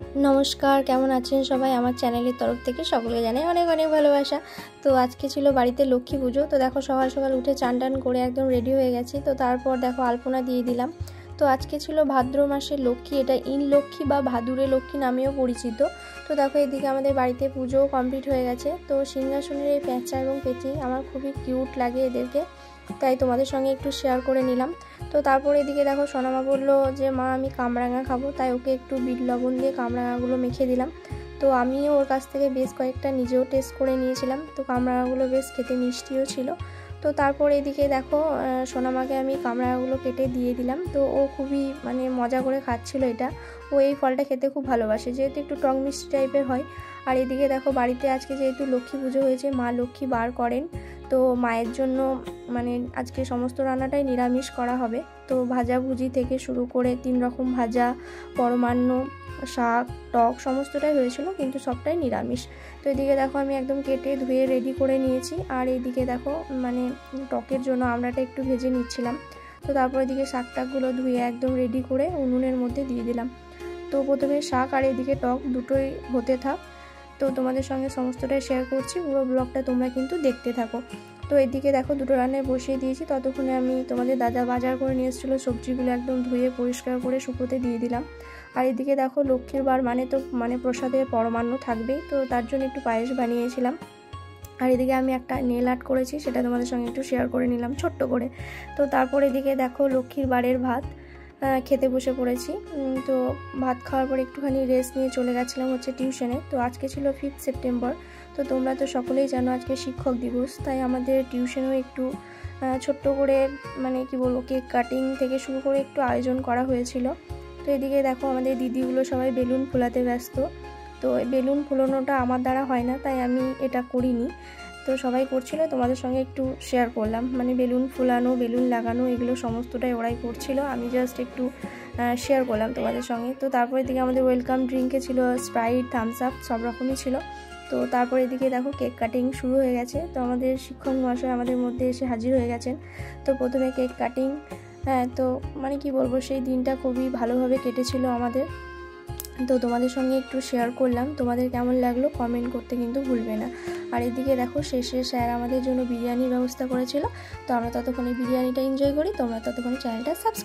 नमस्कार केमन आছেন সবাই আমার চ্যানেলের তরফ থেকে সকলকে জানাই অনেক অনেক ভালোবাসা। তো আজকে ছিল বাড়িতে লক্ষ্মী পুজো। তো দেখো সকাল সকাল উঠে চান টান করে একদম রেডি হয়ে গেছি। তো তারপর দেখো আলপনা দিয়ে দিলাম। তো আজকে ছিল ভাদ্র মাসের লক্ষ্মী, এটা ইন লক্ষ্মী বা ভাদুরে লক্ষ্মী নামেও পরিচিত। তো দেখো এদিকে আমাদের বাড়িতে পুজো কমপ্লিট হয়ে গেছে। তো সিংহাসনের এই প্যাঁচা এবং পেঁচি আমার খুবই কিউট লাগে এদেরকে, তাই তোমাদের সঙ্গে একটু শেয়ার করে নিলাম। তো তারপর এদিকে দেখো সোনামা বললো যে মা আমি কামরাঙা খাবো, তাই ওকে একটু বিট লবণ দিয়ে কামরাঙাগুলো মেখে দিলাম। তো আমিও ওর কাছ থেকে বেশ কয়েকটা নিজেও টেস্ট করে নিয়েছিলাম। তো কামরাঙাগুলো বেশ খেতে মিষ্টিও ছিল। তো তারপর এদিকে দেখো সোনামাকে আমি কামরাঙাগুলো কেটে দিয়ে দিলাম। তো ও খুবই মজা করে খাচ্ছিল এটা। ও এই ফলটা খেতে খুব ভালোবাসে, যেহেতু একটু টক মিষ্টি টাইপের হয়। আর এদিকে দেখো বাড়িতে আজকে যেহেতু লক্ষ্মী পুজো হয়েছে, মা লক্ষ্মী বার করেন, তো মায়ের জন্য আজকে সমস্ত রান্নাটাই নিরামিষ করা হবে। তো ভাজাভুজি থেকে শুরু করে 3 রকম ভাজা, পরমান্ন, শাক, টক সমস্তটাই হয়েছিল, কিন্তু সবটাই নিরামিষ। তো এদিকে দেখো আমি একদম কেটে ধুয়ে রেডি করে নিয়েছি। আর এইদিকে দেখো টকের জন্য আমড়াটা একটু ভেজে নিচ্ছিলাম। তো তারপর এদিকে শাকটাকগুলো ধুয়ে একদম রেডি করে উনুনের মধ্যে দিয়ে দিলাম। তো প্রথমে শাক আর এদিকে টক দুটোই হতে থাক। তো তোমাদের সঙ্গে সমস্তটাই শেয়ার করছি, পুরো ব্লগটা তোমরা কিন্তু দেখতে থাকো। তো এদিকে দেখো দুটো রান্নায় বসিয়ে দিয়েছি। ততক্ষণে আমি তোমাদের দাদা বাজার করে নিয়ে এসেছিলো সবজিগুলো একদম ধুয়ে পরিষ্কার করে শুকোতে দিয়ে দিলাম। আর এদিকে দেখো লক্ষ্মীর বার তো প্রসাদে পরমান্ন থাকবেই, তো তার জন্য একটু পায়েস বানিয়েছিলাম। আর এদিকে আমি একটা নেল আর্ট করেছি, সেটা তোমাদের সঙ্গে একটু শেয়ার করে নিলাম ছোট্ট করে। তো তারপর এদিকে দেখো লক্ষ্মীর বারের ভাত খেতে বসে পড়েছি। তো ভাত খাওয়ার পর একটুখানি রেস্ট নিয়ে চলে গেছিলাম টিউশনে। তো আজকে ছিল 5 সেপ্টেম্বর। তো তোমরা তো সকলেই জানো আজকে শিক্ষক দিবস, তাই আমাদের টিউশনেও একটু ছোট্ট করে কি বলবো, কেক কাটিং থেকে শুরু করে একটু আয়োজন করা হয়েছিল। তো এদিকে দেখো আমাদের দিদিগুলো সবাই বেলুন ফোলাতে ব্যস্ত। তো বেলুন ফোলানোটা আমার দ্বারা হয় না, তাই আমি এটা করিনি। তো সবাই করছিল, তোমাদের সঙ্গে একটু শেয়ার করলাম। বেলুন ফোলানো, বেলুন লাগানো, এগুলো সমস্তটাই ওরাই করছিল, আমি জাস্ট একটু শেয়ার করলাম তোমাদের সঙ্গে। তো তারপর এদিকে আমাদের ওয়েলকাম ড্রিঙ্কে ছিল স্প্রাইট, থামস আপ, সব রকমই ছিল। তো তারপর এদিকে দেখো কেক কাটিং শুরু হয়ে গেছে। তো আমাদের শিক্ষক মহাশয় আমাদের মধ্যে এসে হাজির হয়ে গেছেন। তো প্রথমে কেক কাটিং, তো কি বলবো, সেই দিনটা খুবই ভালোভাবে কেটেছিল আমাদের। তো তোমাদের সঙ্গে একটু শেয়ার করলাম, তোমাদের কেমন লাগলো কমেন্ট করতে কিন্তু ভুলবে না। আর এদিকে দেখো শেষে স্যার আমাদের জন্য বিরিয়ানির ব্যবস্থা করেছিল। তো আমরা ততক্ষণে বিরিয়ানিটা এনজয় করি, তোমরা ততক্ষণে চ্যানেলটা সাবস্ক্রাইব